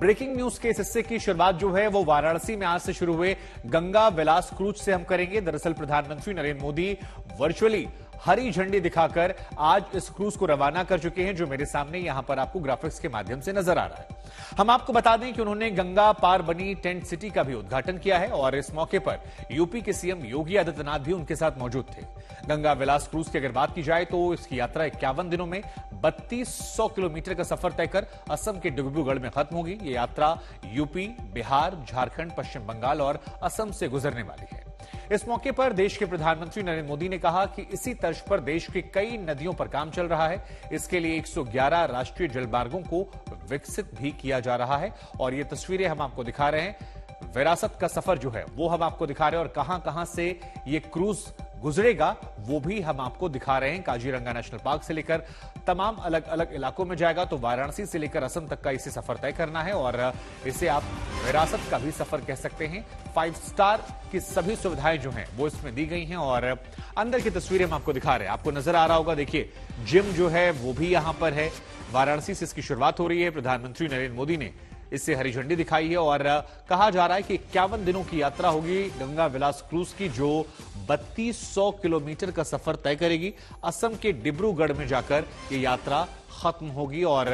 Breaking news के इस हिस्से की शुरुआत जो है वो वाराणसी में आज से शुरू हुए गंगा विलास क्रूज से हम करेंगे। दरअसल प्रधानमंत्री नरेंद्र मोदी वर्चुअली हरी झंडी दिखाकर आज इस क्रूज को रवाना कर चुके हैं, जो मेरे सामने यहां पर आपको ग्राफिक्स के माध्यम से नजर आ रहा है। हम आपको बता दें कि उन्होंने गंगा पार बनी टेंट सिटी का भी उद्घाटन किया है और इस मौके पर यूपी के सीएम योगी आदित्यनाथ भी उनके साथ मौजूद थे। गंगा विलास क्रूज की अगर बात की जाए तो इसकी यात्रा 51 दिनों में 3200 किलोमीटर का सफर तय कर असम के डिब्रूगढ़ में खत्म होगी। ये यात्रा यूपी, बिहार, झारखंड, पश्चिम बंगाल और असम से गुजरने वाली है। इस मौके पर देश के प्रधानमंत्री नरेंद्र मोदी ने कहा कि इसी तर्ज पर देश की कई नदियों पर काम चल रहा है। इसके लिए 111 राष्ट्रीय जलमार्गों को विकसित भी किया जा रहा है और ये तस्वीरें हम आपको दिखा रहे हैं। विरासत का सफर जो है वो हम आपको दिखा रहे हैं और कहां कहां से ये क्रूज गुजरेगा वो भी हम आपको दिखा रहे हैं। काजीरंगा नेशनल पार्क से लेकर तमाम अलग अलग इलाकों में जाएगा, तो वाराणसी से लेकर असम तक का इसे सफर तय करना है और इसे आप विरासत का भी सफर कह सकते हैं। 5 स्टार की सभी सुविधाएं जो हैं वो इसमें दी गई हैं और अंदर की तस्वीरें हम आपको दिखा रहे हैं। आपको नजर आ रहा होगा, देखिए जिम जो है वो भी यहां पर है। वाराणसी से इसकी शुरुआत हो रही है। प्रधानमंत्री नरेंद्र मोदी ने इससे हरी झंडी दिखाई है और कहा जा रहा है कि 51 दिनों की यात्रा होगी गंगा विलास क्रूज की, जो 3200 किलोमीटर का सफर तय करेगी। असम के डिब्रूगढ़ में जाकर ये यात्रा खत्म होगी और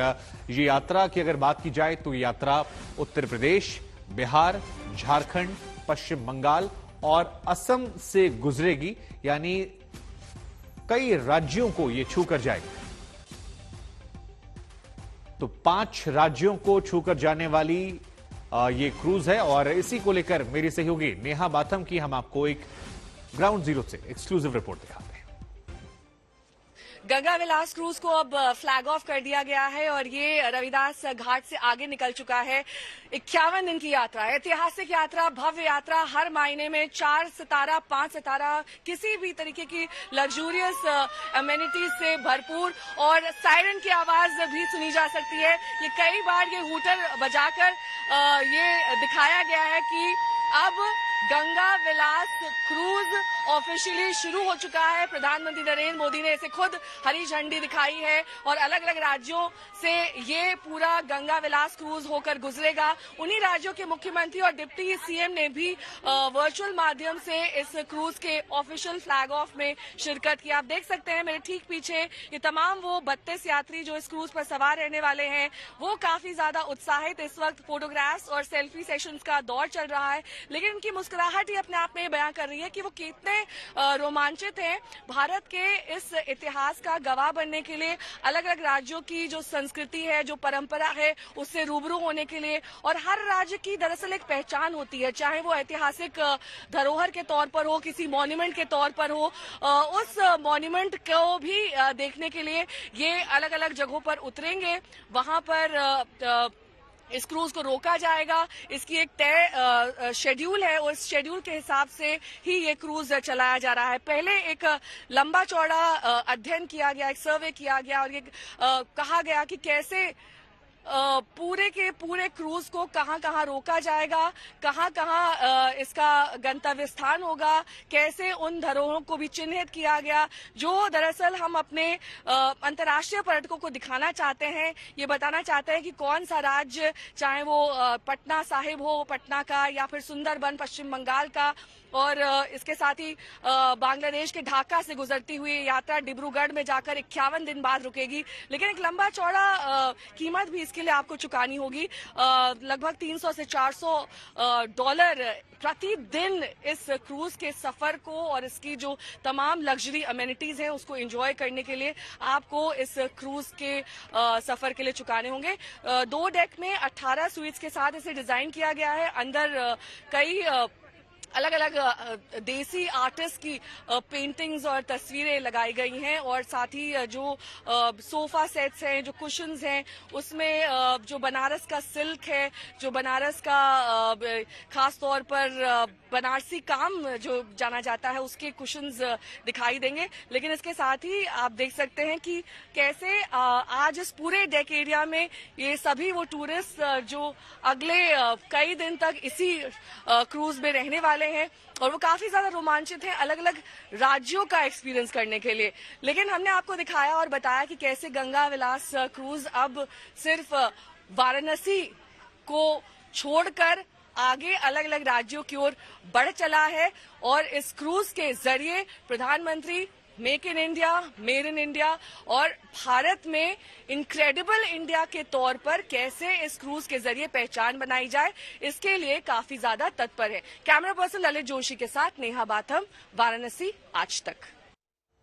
ये यात्रा की अगर बात की जाए तो ये यात्रा उत्तर प्रदेश, बिहार, झारखंड, पश्चिम बंगाल और असम से गुजरेगी, यानी कई राज्यों को ये छूकर जाएगी। तो 5 राज्यों को छूकर जाने वाली ये क्रूज है और इसी को लेकर मेरी सहयोगी नेहा बाथम की हम आपको एक ग्राउंड जीरो से एक्सक्लूसिव रिपोर्ट दिखाते हैं। गंगा विलास क्रूज को अब फ्लैग ऑफ कर दिया गया है और ये रविदास घाट से आगे निकल चुका है। 51 दिन की यात्रा, ऐतिहासिक यात्रा, भव्य यात्रा, हर मायने में 4 सितारा 5 सितारा किसी भी तरीके की लग्जूरियस अमेनिटीज से भरपूर और सायरन की आवाज भी सुनी जा सकती है। ये कई बार ये हूटर बजाकर ये दिखाया गया है कि अब गंगा विलास क्रूज ऑफिशियली शुरू हो चुका है। प्रधानमंत्री नरेंद्र मोदी ने इसे खुद हरी झंडी दिखाई है और अलग अलग राज्यों से ये पूरा गंगा विलास क्रूज होकर गुजरेगा। उन्हीं राज्यों के मुख्यमंत्री और डिप्टी सीएम ने भी वर्चुअल माध्यम से इस क्रूज के ऑफिशियल फ्लैग ऑफ में शिरकत की। आप देख सकते हैं मेरे ठीक पीछे ये तमाम वो 32 यात्री जो इस क्रूज पर सवार रहने वाले हैं, वो काफी ज्यादा उत्साहित इस वक्त फोटोग्राफ्स और सेल्फी सेशंस का दौर चल रहा है, लेकिन उनकी मुस्कुराहट ही अपने आप में बयां कर रही है कि वो कितने रोमांचित हैं। भारत के इस इतिहास का गवाह बनने के लिए, अलग अलग राज्यों की जो संस्कृति है, जो परंपरा है, उससे रूबरू होने के लिए, और हर राज्य की दरअसल एक पहचान होती है, चाहे वो ऐतिहासिक धरोहर के तौर पर हो, किसी मॉन्यूमेंट के तौर पर हो, उस मॉन्यूमेंट को भी देखने के लिए ये अलग अलग जगहों पर उतरेंगे। वहां पर इस क्रूज को रोका जाएगा। इसकी एक तय शेड्यूल है और इस शेड्यूल के हिसाब से ही ये क्रूज चलाया जा रहा है। पहले एक लंबा चौड़ा अध्ययन किया गया, एक सर्वे किया गया और ये कहा गया कि कैसे पूरे के पूरे क्रूज को कहां कहां रोका जाएगा, कहां कहां इसका गंतव्य स्थान होगा, कैसे उन धरोहरों को भी चिन्हित किया गया जो दरअसल हम अपने अंतर्राष्ट्रीय पर्यटकों को दिखाना चाहते हैं। ये बताना चाहते हैं कि कौन सा राज्य, चाहे वो पटना साहिब हो पटना का या फिर सुंदरबन पश्चिम बंगाल का, और इसके साथ ही बांग्लादेश के ढाका से गुजरती हुई यात्रा डिब्रूगढ़ में जाकर 51 दिन बाद रुकेगी। लेकिन एक लंबा चौड़ा कीमत भी इसके लिए आपको चुकानी होगी। लगभग 300 से 400 डॉलर प्रतिदिन इस क्रूज के सफर को और इसकी जो तमाम लग्जरी अमेनिटीज हैं उसको एंजॉय करने के लिए आपको इस क्रूज के सफर के लिए चुकाने होंगे। 2 डेक में 18 स्वीट्स के साथ इसे डिजाइन किया गया है। अंदर कई अलग अलग देसी आर्टिस्ट की पेंटिंग्स और तस्वीरें लगाई गई हैं और साथ ही जो सोफा सेट्स हैं, जो कुशन्स हैं, उसमें जो बनारस का सिल्क है, जो बनारस का खास तौर पर बनारसी काम जो जाना जाता है, उसके कुशन्स दिखाई देंगे। लेकिन इसके साथ ही आप देख सकते हैं कि कैसे आज इस पूरे डेक एरिया में ये सभी वो टूरिस्ट जो अगले कई दिन तक इसी क्रूज में रहने वाले हैं और वो काफी ज्यादा रोमांचित हैं अलग अलग राज्यों का एक्सपीरियंस करने के लिए। लेकिन हमने आपको दिखाया और बताया कि कैसे गंगा विलास क्रूज अब सिर्फ वाराणसी को छोड़कर आगे अलग अलग राज्यों की ओर बढ़ चला है और इस क्रूज के जरिए प्रधानमंत्री make in India, made in India और भारत में इनक्रेडिबल इंडिया के तौर पर कैसे इस क्रूज के जरिए पहचान बनाई जाए, इसके लिए काफी ज्यादा तत्पर है। कैमरा पर्सन ललित जोशी के साथ नेहा बाथम, वाराणसी, आज तक।